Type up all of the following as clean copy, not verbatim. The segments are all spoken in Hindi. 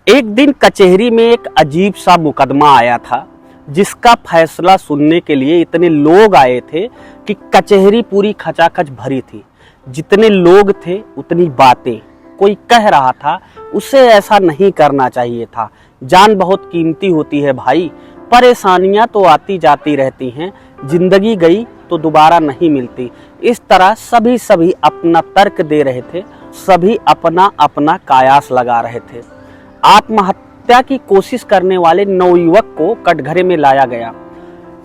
एक दिन कचहरी में एक अजीब सा मुकदमा आया था जिसका फैसला सुनने के लिए इतने लोग आए थे कि कचहरी पूरी खचाखच भरी थी। जितने लोग थे उतनी बातें। कोई कह रहा था उसे ऐसा नहीं करना चाहिए था, जान बहुत कीमती होती है भाई, परेशानियां तो आती जाती रहती हैं, जिंदगी गई तो दोबारा नहीं मिलती। इस तरह सभी अपना तर्क दे रहे थे, सभी अपना अपना कयास लगा रहे थे। आत्महत्या की कोशिश करने वाले नवयुवक को कटघरे में लाया गया।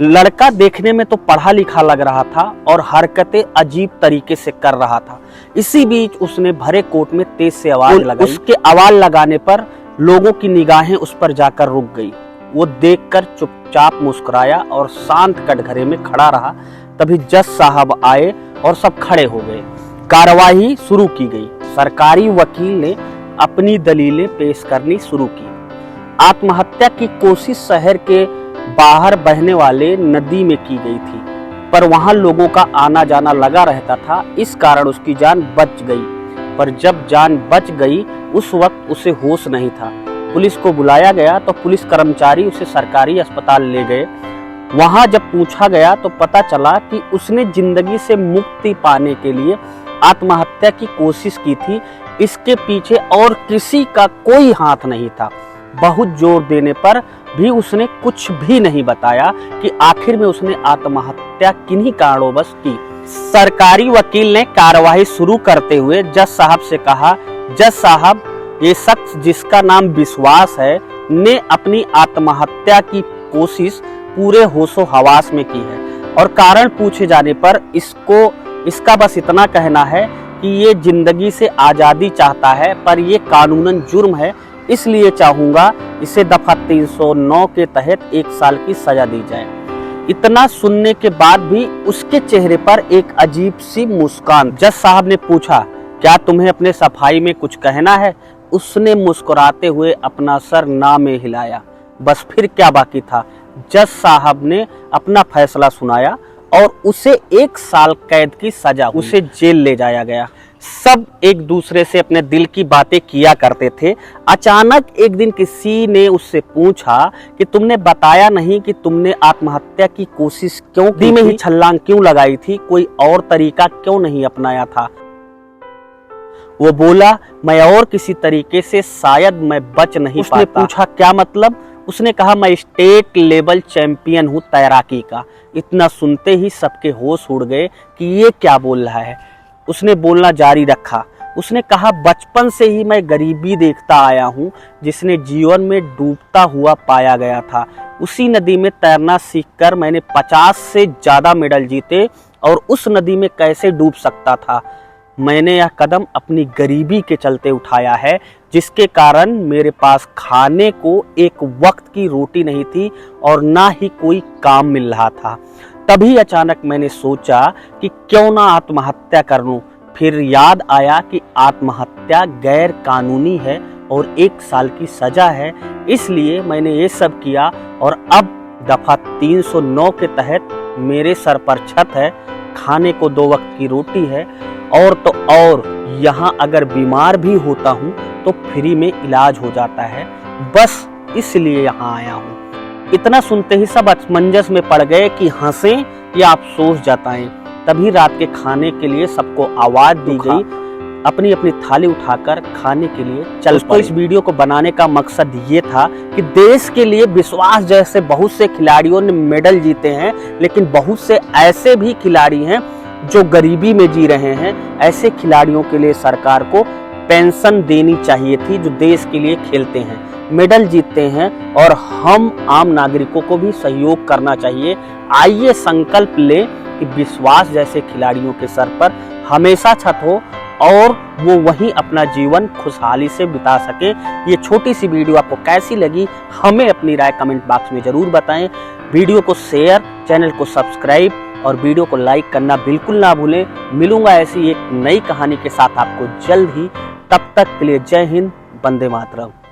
लड़का देखने में तो पढ़ा लिखा लग रहा था और हरकतें अजीब तरीके से कर रहा था। इसी बीच उसने भरे कोट में तेज से आवाज लगाई। उसके आवाज लगाने पर लोगों की निगाहें उस पर जाकर रुक गई। वो देखकर चुपचाप मुस्कुराया और शांत कटघरे में खड़ा रहा। तभी जज साहब आए और सब खड़े हो गए। कार्यवाही शुरू की गई। सरकारी वकील ने अपनी दलीलें पेश करनी शुरू की। आत्महत्या की कोशिश शहर के बाहर बहने वाले नदी में की गई थी, पर वहां लोगों का आना जाना लगा रहता था, इस कारण उसकी जान बच गई। पर जब जान बच गई उस वक्त उसे होश नहीं था। पुलिस को बुलाया गया तो पुलिस कर्मचारी उसे सरकारी अस्पताल ले गए। वहां जब पूछा गया तो पता चला कि उसने जिंदगी से मुक्ति पाने के लिए आत्महत्या की कोशिश की थी। इसके पीछे और किसी का कोई हाथ नहीं था। बहुत जोर देने पर भी उसने कुछ भी नहीं बताया कि आखिर में उसने आत्महत्या किन्हीं कारणोंवश की। सरकारी वकील ने कार्यवाही शुरू करते हुए जज साहब से कहा, जज साहब, ये शख्स जिसका नाम विश्वास है ने अपनी आत्महत्या की कोशिश पूरे होशो हवास में की है और कारण पूछे जाने पर इसका बस इतना कहना है कि ये जिंदगी से आज़ादी चाहता है, पर ये कानूनन जुर्म है, इसलिए चाहूंगा इसे दफा 309 के तहत 1 साल की सजा दी जाए। इतना सुनने के बाद भी उसके चेहरे पर एक अजीब सी मुस्कान। जज साहब ने पूछा, क्या तुम्हें अपने सफाई में कुछ कहना है? उसने मुस्कुराते हुए अपना सर ना में हिलाया। बस फिर क्या बाकी था। जज साहब ने अपना फैसला सुनाया और उसे 1 साल कैद की सजा, उसे जेल ले जाया गया। सब एक दूसरे से अपने दिल की बातें किया करते थे। अचानक एक दिन किसी ने उससे पूछा कि तुमने बताया नहीं कि तुमने आत्महत्या की कोशिश क्यों की, में ही छलांग क्यों लगाई थी, कोई और तरीका क्यों नहीं अपनाया था? वो बोला, मैं और किसी तरीके से शायद मैं बच नहीं पाता। उसने पूछा, क्या मतलब? उसने कहा, मैं स्टेट लेवल चैंपियन हूँ तैराकी का। इतना सुनते ही सबके होश उड़ गए कि ये क्या बोल रहा है। उसने बोलना जारी रखा। उसने कहा, बचपन से ही मैं गरीबी देखता आया हूँ जिसने जीवन में डूबता हुआ पाया गया था। उसी नदी में तैरना सीखकर मैंने 50 से ज़्यादा मेडल जीते और उस नदी में कैसे डूब सकता था। मैंने यह कदम अपनी गरीबी के चलते उठाया है, जिसके कारण मेरे पास खाने को एक वक्त की रोटी नहीं थी और ना ही कोई काम मिल रहा था। तभी अचानक मैंने सोचा कि क्यों ना आत्महत्या कर लूं। फिर याद आया कि आत्महत्या गैर कानूनी है और 1 साल की सजा है, इसलिए मैंने ये सब किया और अब दफा 309 के तहत मेरे सर पर छत है, खाने को 2 वक्त की रोटी है और तो और यहाँ अगर बीमार भी होता हूँ तो फ्री में इलाज हो जाता है। बस इसलिए यहाँ आया हूँ। इतना सुनते ही सब असमंजस में पड़ गए कि हंसें या अफसोस जताएं। तभी रात के खाने के लिए सबको आवाज दी गई। अपनी अपनी थाली उठाकर खाने के लिए चल पड़े। इस वीडियो को बनाने का मकसद ये था कि देश के लिए विश्वास जैसे बहुत से खिलाड़ियों ने मेडल जीते हैं, लेकिन बहुत से ऐसे भी खिलाड़ी हैं जो गरीबी में जी रहे हैं। ऐसे खिलाड़ियों के लिए सरकार को पेंशन देनी चाहिए थी, जो देश के लिए खेलते हैं, मेडल जीतते हैं, और हम आम नागरिकों को भी सहयोग करना चाहिए। आइए संकल्प लें कि विश्वास जैसे खिलाड़ियों के सर पर हमेशा छत हो और वो वहीं अपना जीवन खुशहाली से बिता सके। ये छोटी सी वीडियो आपको कैसी लगी, हमें अपनी राय कमेंट बॉक्स में जरूर बताएं। वीडियो को शेयर, चैनल को सब्सक्राइब और वीडियो को लाइक करना बिल्कुल ना भूलें। मिलूंगा ऐसी एक नई कहानी के साथ आपको जल्द ही। तब तक के लिए जय हिंद, वंदे मातरम।